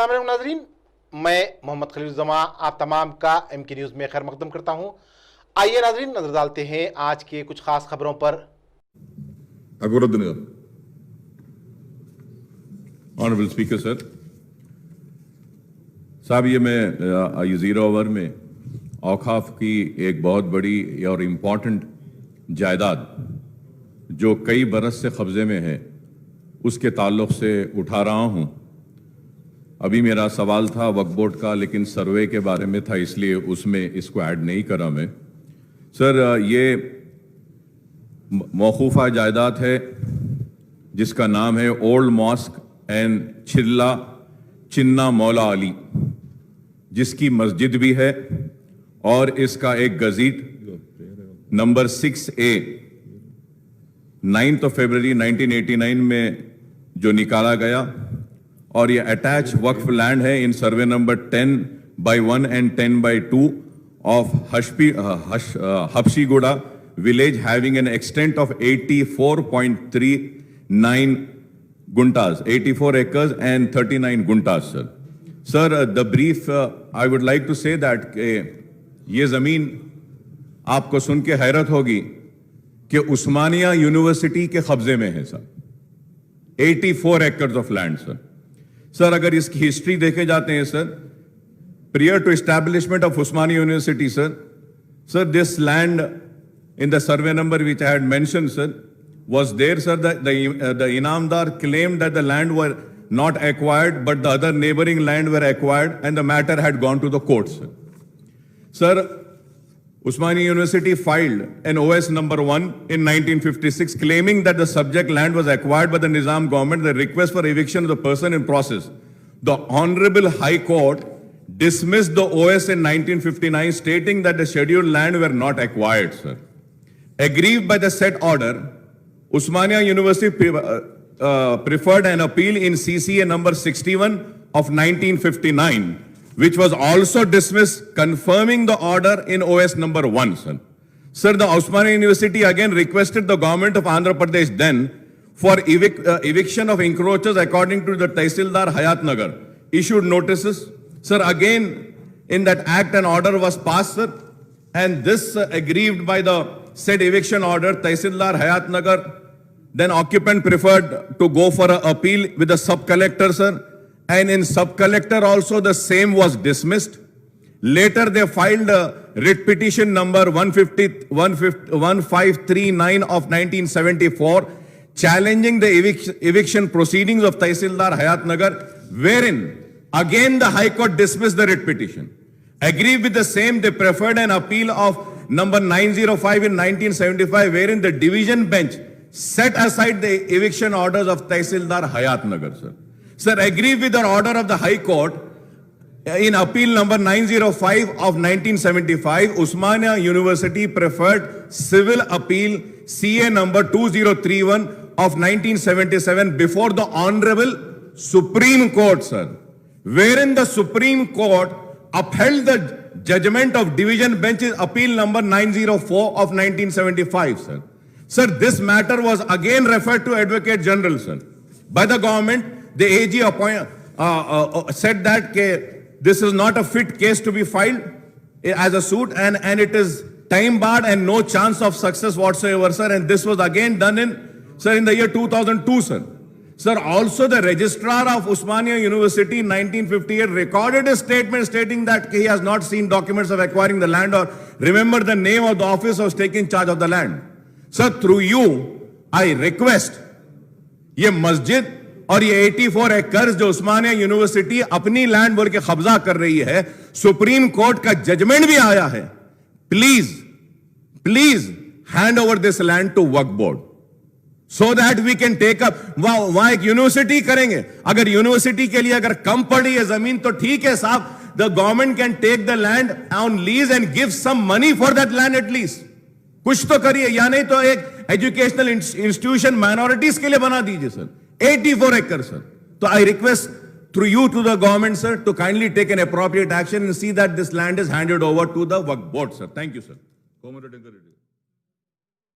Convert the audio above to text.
अस्सलाम वालेकुम नाज़रीन, मैं मोहम्मद खलील ज़मा आप तमाम का MK न्यूज़ में खैर मकदम करता हूँ। आइए नाज़रीन नजर डालते हैं आज के कुछ खास खबरों पर। ऑनरेबल स्पीकर सर साहब, ये मैं ये ज़ीरो ओवर में औकाफ की एक बहुत बड़ी और इम्पॉर्टेंट जायदाद जो कई बरस से कब्ज़े में है उसके ताल्लुक़ से उठा रहा हूँ। अभी मेरा सवाल था वक्फ बोर्ड का, लेकिन सर्वे के बारे में था, इसलिए उसमें इसको ऐड नहीं करा मैं। सर, ये मौकूफ़ा जायदाद है जिसका नाम है ओल्ड मॉस्क एंड चिन्ना मौला अली, जिसकी मस्जिद भी है और इसका एक गज़ीट नंबर 6A 9 फरवरी 1989 में जो निकाला गया, और ये अटैच वक्फ लैंड है in survey number 10/1 and 10/2 of Habshiguda village having an extent of 84.39 guntas, 84 acres and 39 guntas, sir. Sir, the brief, I would like to say that ये ज़मीन आपको सुन के हैरत होगी कि उस्मानिया यूनिवर्सिटी के कब्जे में है sir. 84 acres of land, sir. Sir, अगर इसकी हिस्ट्री देखे जाते हैं sir, prior to establishment of Usmania University, sir, this land in the survey number which I had mentioned, sir, was there, sir. The Inamdar claimed that the land were not acquired, but the other neighboring land were acquired, and the matter had gone to the courts, sir. Sir, Usmania University filed an OS number 1 in 1956 claiming that the subject land was acquired by the Nizam government. The request for eviction of the person in process. The Honorable High Court dismissed the OS in 1959 stating that the scheduled land were not acquired, sir. Aggrieved by the said order, Usmania University preferred an appeal in CCA number 61 of 1959, which was also dismissed, confirming the order in OS number 1, sir. Sir, the Usmania University again requested the government of Andhra Pradesh then for eviction of encroachers according to the Tehsildar Hayatnagar, issued notices. Sir, again in that act an order was passed, sir, and this aggrieved by the said eviction order, Tehsildar Hayatnagar, then occupant preferred to go for an appeal with the sub-collector, sir. And in sub-collector also the same was dismissed. Later they filed a writ petition number 1539 of 1974 challenging the eviction proceedings of Tehsildar Hayatnagar, wherein again the High Court dismissed the writ petition. Agreed with the same, they preferred an appeal of number 905 in 1975, wherein the division bench set aside the eviction orders of Tehsildar Hayatnagar, sir. Sir, agree with the order of the High Court in appeal number 905 of 1975, Usmania University preferred civil appeal CA number 2031 of 1977 before the Honorable Supreme Court, sir, wherein the Supreme Court upheld the judgment of division bench's appeal number 904 of 1975, sir. Sir, this matter was again referred to Advocate General, sir, by the government. The AG said that this is not a fit case to be filed as a suit, and it is time barred and no chance of success whatsoever, sir. And this was again done in the year 2002, sir. Sir, also the registrar of Usmania University in 1958 recorded a statement stating that he has not seen documents of acquiring the land or remember the name of the officer who was taking charge of the land. Sir, through you, I request ये मस्जिद और ये 84 एकड़ जो उस्मानिया university अपनी land बोल के कब्जा कर रही है, सुप्रीम कोर्ट का जजमेंट भी आया है, please hand over this land to Waqf board so that we can take up. वहां एक यूनिवर्सिटी करेंगे, अगर यूनिवर्सिटी के लिए अगर कम पड़ी है जमीन तो ठीक है साहब, the government can take the land on lease and give some money for that land at least. कुछ तो करिए, या नहीं तो एक एजुकेशनल इंस्टीट्यूशन माइनॉरिटीज के लिए बना दीजिए sir. 84 acres, sir. So I request through you to the government, sir, to kindly take an appropriate action and see that this land is handed over to the Waqf board, sir. Thank you, sir.